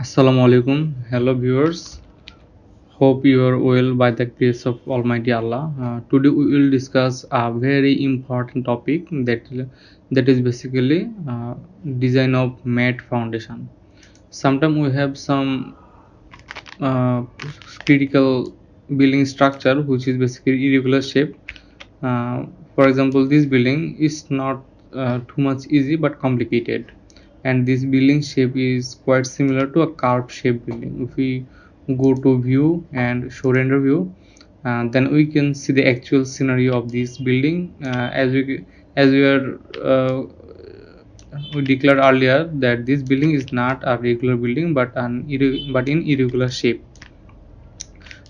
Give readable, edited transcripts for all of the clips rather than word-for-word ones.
Assalamu alaikum. Hello viewers. Hope you are well by the grace of Almighty Allah. Today we will discuss a very important topic that is basically design of mat foundation. Sometimes we have some uh, critical building structure which is basically irregular shape. Uh, for example, this building is not too much easy but complicated, and this building shape is quite similar to a curved shape building. If we go to view and show render view, then we can see the actual scenario of this building. As we declared earlier that this building is not a regular building but in irregular shape.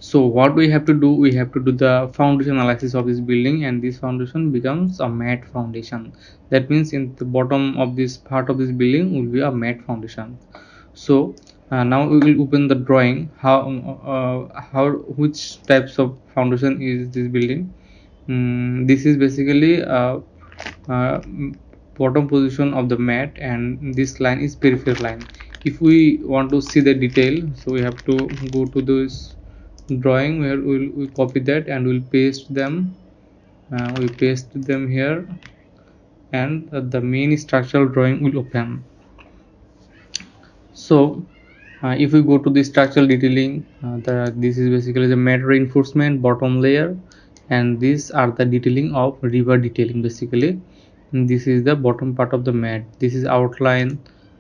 So what we have to do, we have to do the foundation analysis of this building, and this foundation becomes a mat foundation. That means in the bottom of this part of this building will be a mat foundation. So now we will open the drawing. How which types of foundation is this building? This is basically uh, bottom position of the mat, and this line is peripheral line. If we want to see the detail, so we have to go to this drawing where we'll copy that and we'll paste them. We paste them here, and the main structural drawing will open. So if we go to the structural detailing, this is basically the mat reinforcement bottom layer, and these are the detailing of river detailing basically. And this is the bottom part of the mat. This is outline,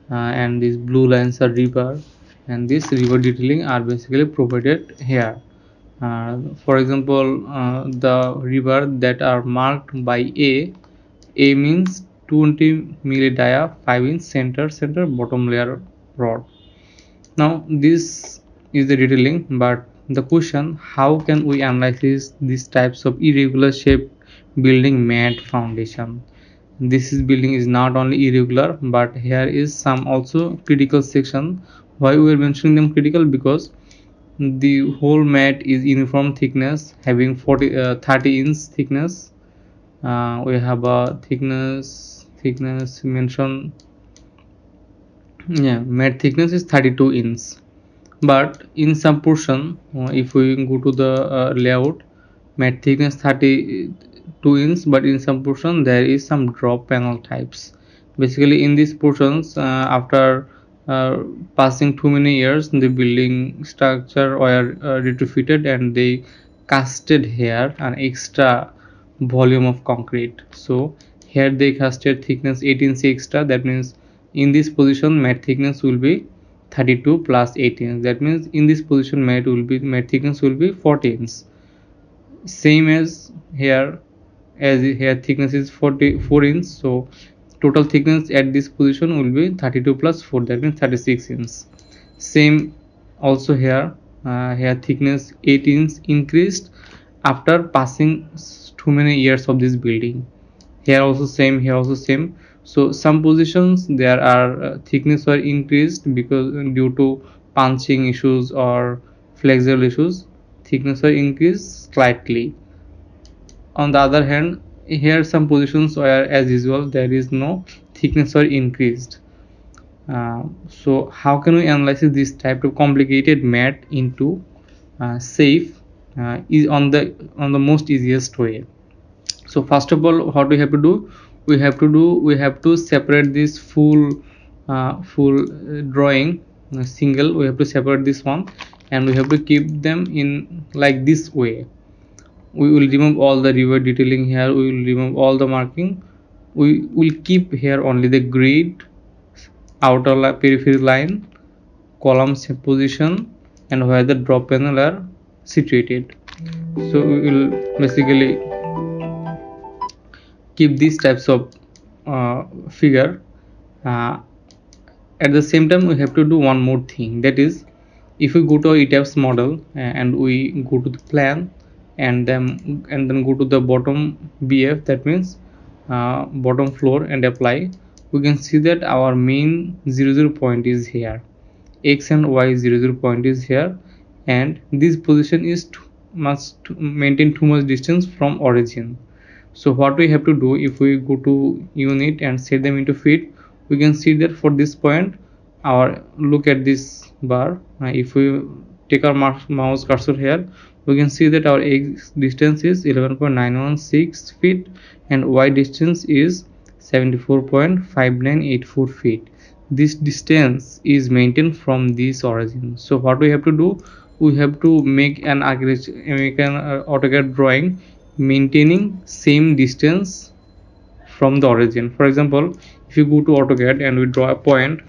and these blue lines are river, and this river detailing are basically provided here. For example, the river that are marked by A means 20 milli dia, 5 inch center bottom layer rod. Now this is the detailing, but the question, how can we analyze these types of irregular shape building mat foundation? This is building is not only irregular, but here is some also critical section. Why we are mentioning them critical? Because the whole mat is uniform thickness, having 30 inch thickness. We have a thickness mentioned. Yeah, mat thickness is 32 inch, but in some portion, if we go to the layout, mat thickness 32 inch, but in some portion there is some drop panel types. Basically in these portions, after passing too many years, the building structure were retrofitted, and they casted here an extra volume of concrete. So here they casted thickness 18 inch extra. That means in this position mat thickness will be 32 plus 18. That means in this position mat thickness will be 14. Same as here, as here thickness is 44 inch, so total thickness at this position will be 32 plus 4, that means 36 inch. Same also here, here thickness 8 inch increased after passing too many years of this building. Here also same, here also same. So some positions there are thickness were increased because due to punching issues or flexible issues, thickness were increased slightly. On the other hand, here some positions where as usual there is no thickness or increased. So how can we analyze this type of complicated mat into safe, is on the most easiest way. So first of all, what we have to do, we have to separate this full drawing, single. We have to separate this one, and we have to keep them in like this way. We will remove all the river detailing here, we will remove all the marking. We will keep here only the grid, periphery line, column position, and where the drop panel are situated. So we will basically keep these types of figure. uh, at the same time, we have to do one more thing, that is, if we go to Etabs model, and we go to the plan, and then go to the bottom BF, that means bottom floor, and apply, we can see that our main 00 point is here, x and y 00 point is here, and this position is must maintain too much distance from origin. So what we have to do, if we go to unit and set them into feet, we can see that for this point, our look at this bar. If we take our mouse cursor here, we can see that our x distance is 11.916 feet and y distance is 74.5984 feet. This distance is maintained from this origin. So what we have to do, we have to make an AutoCAD drawing maintaining same distance from the origin. For example, if you go to AutoCAD and we draw a point,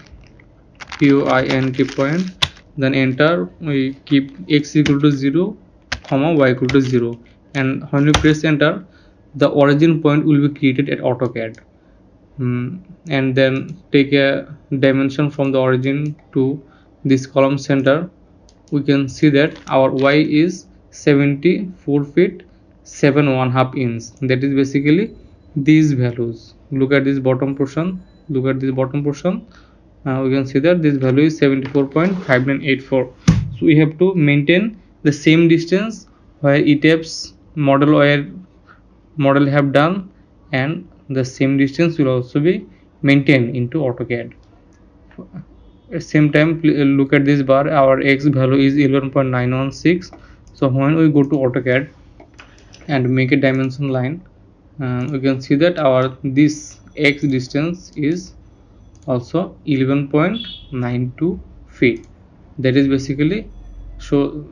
point, then enter, we keep x equal to 0 comma y equal to 0, and when we press enter, the origin point will be created at AutoCAD. And then take a dimension from the origin to this column center. We can see that our y is 74 feet 7 1/2 inch. That is basically these values. Look at this bottom portion. We can see that this value is 74.5984. So we have to maintain the same distance where Etabs model have done, and the same distance will also be maintained into AutoCAD. At same time, look at this bar. Our x value is 11.916. So when we go to AutoCAD and make a dimension line, we can see that our this x distance is also 11.92 feet. That is basically, show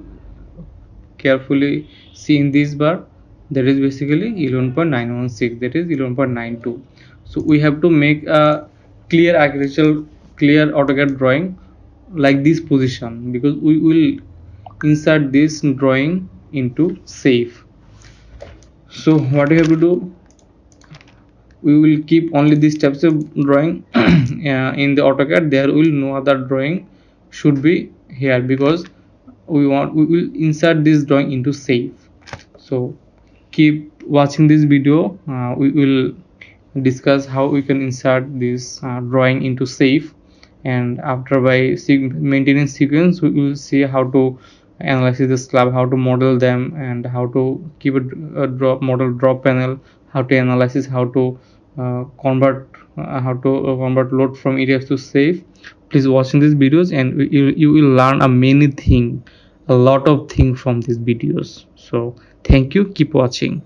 carefully, see in this bar, that is basically 11.916, that is 11.92. So we have to make a clear agricultural clear AutoCAD drawing like this position, because we will insert this drawing into safe. So what we have to do, we will keep only these types of drawing in the AutoCAD. There will no other drawing should be here, because we will insert this drawing into safe. So keep watching this video. We will discuss how we can insert this drawing into safe, and after by maintaining sequence, we will see how to analyze the slab, how to model them, and how to keep a model drop panel, how to analyze, how to convert load from areas to safe. Please watching these videos, and you will learn a lot of things from these videos. So thank you, keep watching.